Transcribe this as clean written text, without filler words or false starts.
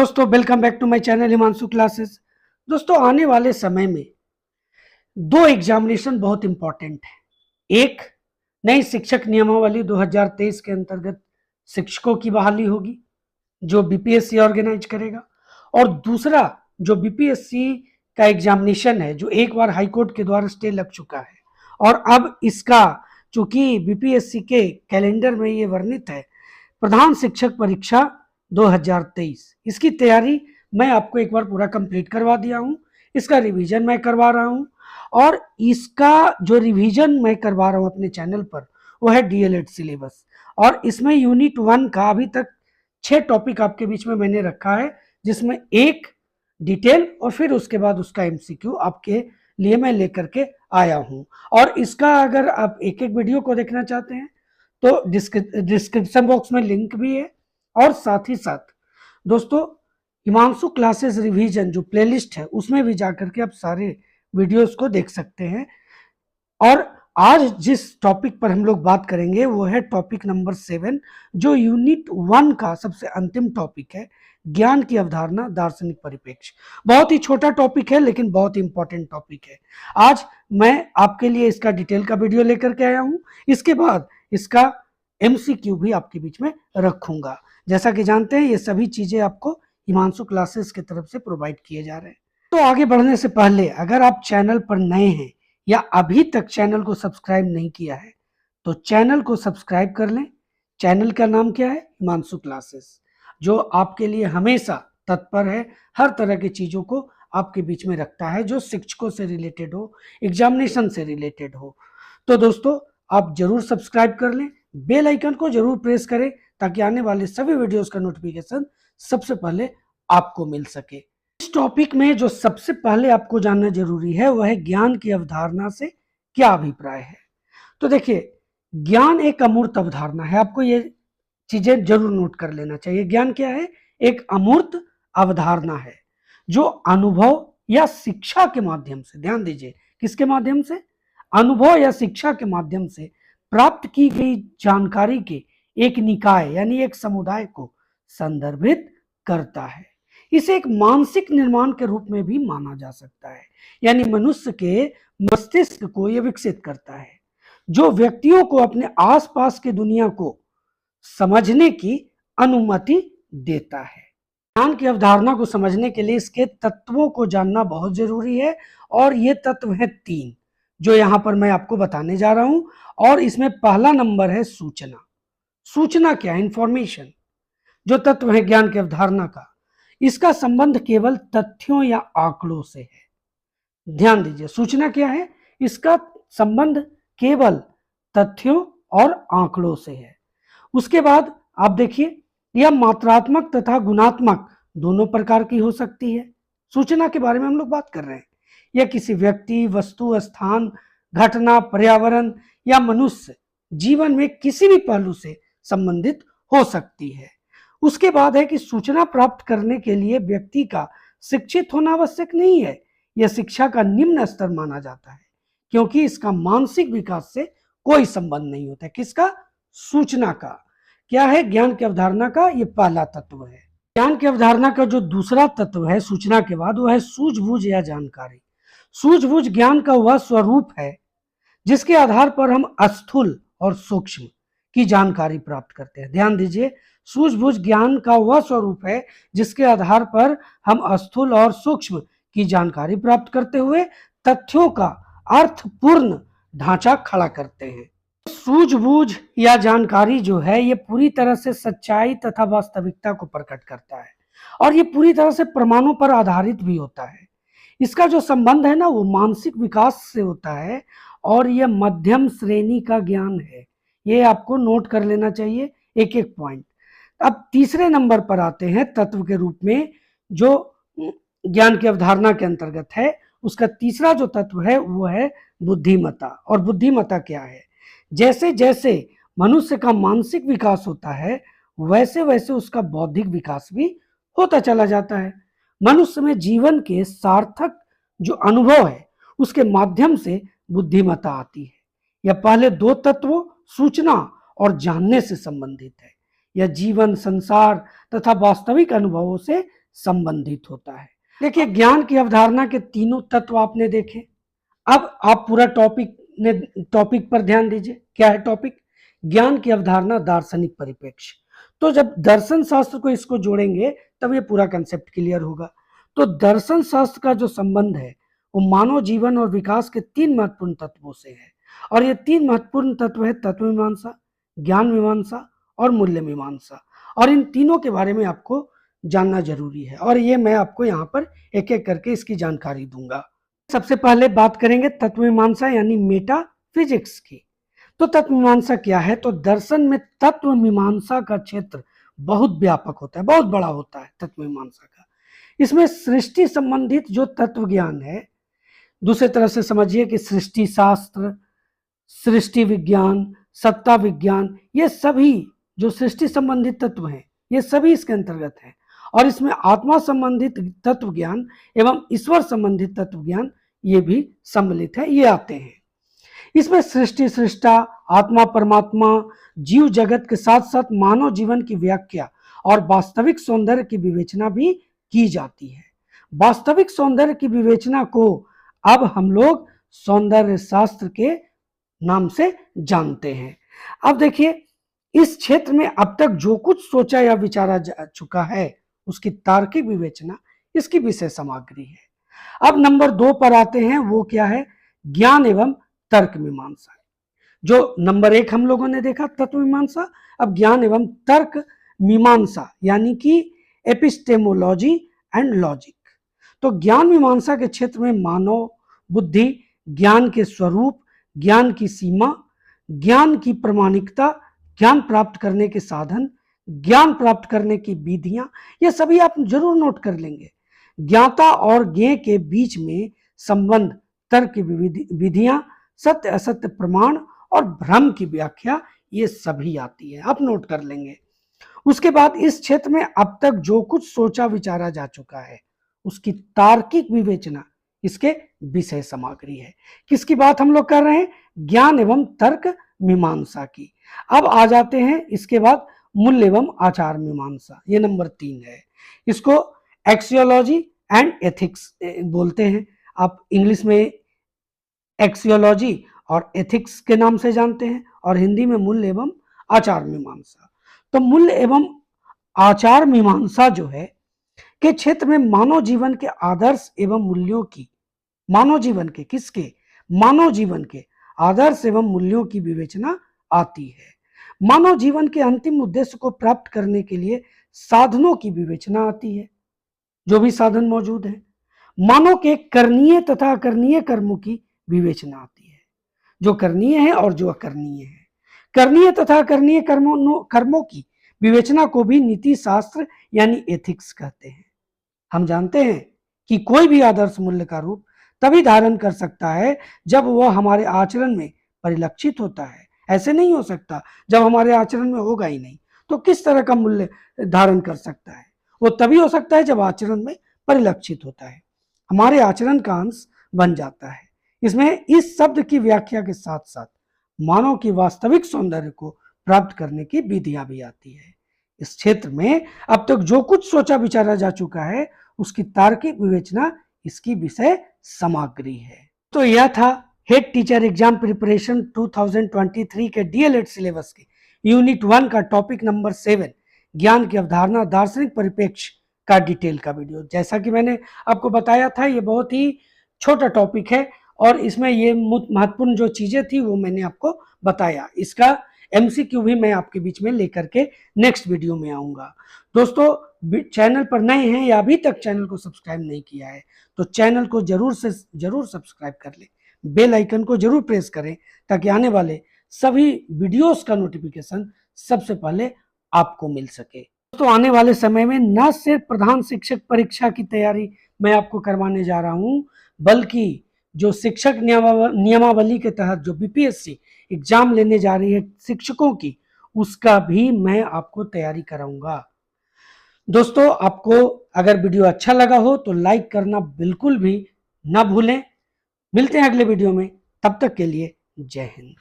दोस्तों welcome back to my channel Himanshu classes. दोस्तों आने वाले समय में दो एग्जामिनेशन बहुत इंपॉर्टेंट है। एक नई शिक्षक नियमावली 2023 के अंतर्गत शिक्षकों की बहाली होगी जो बीपीएससी ऑर्गेनाइज करेगा, और दूसरा जो बीपीएससी का एग्जामिनेशन है जो एक बार हाईकोर्ट के द्वारा स्टे लग चुका है और अब इसका चूंकि बीपीएससी के कैलेंडर में ये वर्णित है प्रधान शिक्षक परीक्षा 2023, इसकी तैयारी मैं आपको एक बार पूरा कंप्लीट करवा दिया हूं। इसका रिवीजन मैं करवा रहा हूं और इसका जो रिवीजन मैं करवा रहा हूं अपने चैनल पर वो है डीएलएड सिलेबस, और इसमें यूनिट 1 का अभी तक 6 टॉपिक आपके बीच में मैंने रखा है, जिसमें एक डिटेल और फिर उसके बाद उसका एमसीक्यू आपके लिए मैं लेकर के आया हूं। और इसका अगर आप एक एक वीडियो को देखना चाहते हैं तो डिस्क्रिप्शन बॉक्स में लिंक भी है, और साथ ही साथ दोस्तों हिमांशु क्लासेस रिवीजन जो प्लेलिस्ट है उसमें भी जाकर के आप सारे वीडियोस को देख सकते हैं। और आज जिस टॉपिक पर हम लोग बात करेंगे वो है टॉपिक नंबर 7, जो यूनिट 1 का सबसे अंतिम टॉपिक है, ज्ञान की अवधारणा दार्शनिक परिप्रेक्ष्य। बहुत ही छोटा टॉपिक है लेकिन बहुत इंपॉर्टेंट टॉपिक है। आज मैं आपके लिए इसका डिटेल का वीडियो लेकर के आया हूं, इसके बाद इसका एमसीक्यू भी आपके बीच में रखूंगा। जैसा कि जानते हैं ये सभी चीजें आपको हिमांशु क्लासेस की तरफ से प्रोवाइड किए जा रहे हैं। तो आगे बढ़ने से पहले अगर आप चैनल पर नए हैं या अभी तक चैनल को सब्सक्राइब नहीं किया है तो चैनल को सब्सक्राइब कर लें। चैनल का नाम क्या है? हिमांशु क्लासेस, जो आपके लिए हमेशा तत्पर है, हर तरह की चीजों को आपके बीच में रखता है जो शिक्षकों से रिलेटेड हो, एग्जामिनेशन से रिलेटेड हो। तो दोस्तों आप जरूर सब्सक्राइब कर लें, बेल आइकन को जरूर प्रेस करें ताकि आने वाले सभी वीडियोस का नोटिफिकेशन सबसे पहले आपको मिल सके। इस टॉपिक में जो सबसे पहले आपको जानना जरूरी है वह है ज्ञान की अवधारणा से क्या अभिप्राय है। तो देखिए, ज्ञान एक अमूर्त अवधारणा है, आपको ये चीजें जरूर नोट कर लेना चाहिए। ज्ञान क्या है? एक अमूर्त अवधारणा है जो अनुभव या शिक्षा के माध्यम से, ध्यान दीजिए, किसके माध्यम से? अनुभव या शिक्षा के माध्यम से प्राप्त की गई जानकारी के एक निकाय यानी एक समुदाय को संदर्भित करता है। इसे एक मानसिक निर्माण के रूप में भी माना जा सकता है, यानी मनुष्य के मस्तिष्क को यह विकसित करता है जो व्यक्तियों को अपने आसपास की दुनिया को समझने की अनुमति देता है। ज्ञान की अवधारणा को समझने के लिए इसके तत्वों को जानना बहुत जरूरी है, और ये तत्व हैं 3 जो यहां पर मैं आपको बताने जा रहा हूं। और इसमें पहला नंबर है सूचना। सूचना क्या है? इंफॉर्मेशन। जो तत्व है ज्ञान की अवधारणा का, इसका संबंध केवल तथ्यों या आंकड़ों से है। ध्यान दीजिए, सूचना क्या है? इसका संबंध केवल तथ्यों और आंकड़ों से है। उसके बाद आप देखिए, यह मात्रात्मक तथा गुणात्मक दोनों प्रकार की हो सकती है। सूचना के बारे में हम लोग बात कर रहे हैं। यह किसी व्यक्ति, वस्तु, स्थान, घटना, पर्यावरण या मनुष्य जीवन में किसी भी पहलू से संबंधित हो सकती है। उसके बाद है कि सूचना प्राप्त करने के लिए व्यक्ति का शिक्षित होना आवश्यक नहीं है। यह शिक्षा का निम्न स्तर माना जाता है क्योंकि इसका मानसिक विकास से कोई संबंध नहीं होता है। किसका? सूचना का। क्या है? ज्ञान की अवधारणा का ये पहला तत्व है। ज्ञान की अवधारणा का जो दूसरा तत्व है सूचना के बाद, वो है सूझबूझ या जानकारी। सूझबूझ ज्ञान का वह स्वरूप है जिसके आधार पर हम स्थूल और सूक्ष्म की जानकारी प्राप्त करते हैं। ध्यान दीजिए, सूझबूझ ज्ञान का वह स्वरूप है जिसके आधार पर हम स्थूल और सूक्ष्म की जानकारी प्राप्त करते हुए तथ्यों का अर्थपूर्ण ढांचा खड़ा करते हैं। सूझबूझ या जानकारी जो है ये पूरी तरह से सच्चाई तथा वास्तविकता को प्रकट करता है, और ये पूरी तरह से प्रमाणों पर आधारित भी होता है। इसका जो संबंध है ना वो मानसिक विकास से होता है, और यह मध्यम श्रेणी का ज्ञान है। ये आपको नोट कर लेना चाहिए एक एक पॉइंट। अब तीसरे नंबर पर आते हैं तत्व के रूप में जो ज्ञान की अवधारणा के अंतर्गत है। उसका तीसरा जो तत्व है वो है बुद्धिमत्ता। और बुद्धिमत्ता क्या है? जैसे जैसे मनुष्य का मानसिक विकास होता है वैसे वैसे उसका बौद्धिक विकास भी होता चला जाता है। मनुष्य में जीवन के सार्थक जो अनुभव है उसके माध्यम से बुद्धिमत्ता आती है। यह पहले 2 तत्वों सूचना और जानने से संबंधित है। यह जीवन, संसार तथा वास्तविक अनुभवों से संबंधित होता है। देखिए, ज्ञान की अवधारणा के तीनों तत्व आपने देखे। अब आप पूरा टॉपिक पर ध्यान दीजिए। क्या है टॉपिक? ज्ञान की अवधारणा, दार्शनिक परिप्रेक्ष्य। तो जब दर्शन शास्त्र को इसको जोड़ेंगे तब ये पूरा कंसेप्ट क्लियर होगा। तो दर्शन शास्त्र का जो संबंध है वो मानव जीवन और विकास के 3 महत्वपूर्ण तत्वों से है, और ये 3 महत्वपूर्ण तत्व है तत्व मीमांसा, ज्ञान मीमांसा और मूल्य मीमांसा। और इन तीनों के बारे में आपको जानना जरूरी है, और ये मैं आपको यहाँ पर एक एक करके इसकी जानकारी दूंगा। सबसे पहले बात करेंगे तत्व मीमांसा यानी मेटा फिजिक्स की। तो तत्व मीमांसा क्या है? तो दर्शन में तत्व मीमांसा का क्षेत्र बहुत व्यापक होता है, बहुत बड़ा होता है तत्व मीमांसा का। इसमें सृष्टि संबंधित जो तत्व ज्ञान है, दूसरे तरह से समझिए कि सृष्टि शास्त्र, सृष्टि विज्ञान, सत्ता विज्ञान, ये सभी जो सृष्टि संबंधित तत्व हैं ये सभी इसके अंतर्गत हैं। और इसमें आत्मा संबंधित तत्व ज्ञान एवं ईश्वर संबंधित तत्व ज्ञान ये भी सम्मिलित है, ये आते हैं। इसमें सृष्टि, सृष्टा, आत्मा, परमात्मा, जीव जगत के साथ साथ मानव जीवन की व्याख्या और वास्तविक सौंदर्य की विवेचना भी की जाती है। वास्तविक सौंदर्य की विवेचना को अब हम लोग सौंदर्य शास्त्र के नाम से जानते हैं। अब देखिए, इस क्षेत्र में अब तक जो कुछ सोचा या विचारा जा चुका है उसकी तार्किक विवेचना इसकी विषय सामग्री है। अब नंबर 2 पर आते हैं, वो क्या है? ज्ञान एवं तर्क मीमांसा। जो नंबर 1 हम लोगों ने देखा तत्व मीमांसा, अब ज्ञान एवं तर्क मीमांसा यानी कि एपिस्टेमोलॉजी एंड लॉजिक। तो ज्ञान मीमांसा के क्षेत्र में मानव बुद्धि, ज्ञान के स्वरूप, ज्ञान की सीमा, ज्ञान की प्रामाणिकता, ज्ञान प्राप्त करने के साधन, ज्ञान प्राप्त करने की विधियां, ये सभी आप जरूर नोट कर लेंगे। ज्ञाता और ज्ञेय के बीच में संबंध, तर्क की विधियां, सत्य असत्य प्रमाण और भ्रम की व्याख्या, ये सभी आती है, आप नोट कर लेंगे। उसके बाद इस क्षेत्र में अब तक जो कुछ सोचा विचारा जा चुका है उसकी तार्किक विवेचना इसके विषय सामग्री है। किसकी बात हम लोग कर रहे हैं? ज्ञान एवं तर्क मीमांसा की। अब आ जाते हैं इसके बाद मूल्य एवं आचार मीमांसा, ये नंबर 3 है। इसको एक्सियोलॉजी एंड एथिक्स बोलते हैं। आप इंग्लिश में एक्सियोलॉजी और एथिक्स के नाम से जानते हैं, और हिंदी में मूल्य एवं आचार मीमांसा। तो मूल्य एवं आचार मीमांसा जो है के क्षेत्र में मानव जीवन के आदर्श एवं मूल्यों की, मानव जीवन के किसके? मानव जीवन के आदर्श एवं मूल्यों की विवेचना आती है। मानव जीवन के अंतिम उद्देश्य को प्राप्त करने के लिए साधनों की विवेचना आती है, जो भी साधन मौजूद है। मानव के करणीय तथा अकरणीय कर्मों की विवेचना आती है, जो करणीय है और जो अकरणीय है। करणीय तथा अकरणीय कर्मों की विवेचना को भी नीति शास्त्र यानी एथिक्स कहते हैं। हम जानते हैं कि कोई भी आदर्श मूल्य का रूप तभी धारण कर सकता है जब वह हमारे आचरण में परिलक्षित होता है। ऐसे नहीं हो सकता जब हमारे आचरण में होगा ही नहीं, तो किस तरह का मूल्य धारण कर सकता है? वो तभी हो सकता है जब आचरण में परिलक्षित होता है, हमारे आचरण का अंश बन जाता है। इसमें इस शब्द की व्याख्या के साथ साथ मानव की वास्तविक सौंदर्य को प्राप्त करने की विधियां भी आती है। इस क्षेत्र में अब तक जो कुछ सोचा विचारा जा चुका है उसकी तार्किक विवेचना इसकी विषय सामग्री है। तो यह था हेड टीचर एग्जाम प्रिपरेशन 2023 के डीएलएड सिलेबस के यूनिट 1 का टॉपिक नंबर 7 ज्ञान की अवधारणा दार्शनिक परिप्रेक्ष्य का डिटेल का वीडियो। जैसा कि मैंने आपको बताया था ये बहुत ही छोटा टॉपिक है और इसमें ये महत्वपूर्ण जो चीजें थी वो मैंने आपको बताया। इसका एमसीक्यू भी मैं आपके बीच में लेकर के नेक्स्ट वीडियो में आऊंगा। दोस्तों चैनल पर नए हैं या अभी तक चैनल को सब्सक्राइब नहीं किया है तो चैनल को जरूर सब्सक्राइब कर लें, बेल आइकन को जरूर प्रेस करें ताकि आने वाले सभी वीडियोस का नोटिफिकेशन सबसे पहले आपको मिल सके। दोस्तों आने वाले समय में न सिर्फ प्रधान शिक्षक परीक्षा की तैयारी मैं आपको करवाने जा रहा हूं, बल्कि जो शिक्षक नियमावली के तहत जो बीपीएससी एग्जाम लेने जा रही है शिक्षकों की, उसका भी मैं आपको तैयारी कराऊंगा। दोस्तों आपको अगर वीडियो अच्छा लगा हो तो लाइक करना बिल्कुल भी ना भूलें। मिलते हैं अगले वीडियो में, तब तक के लिए जय हिंद।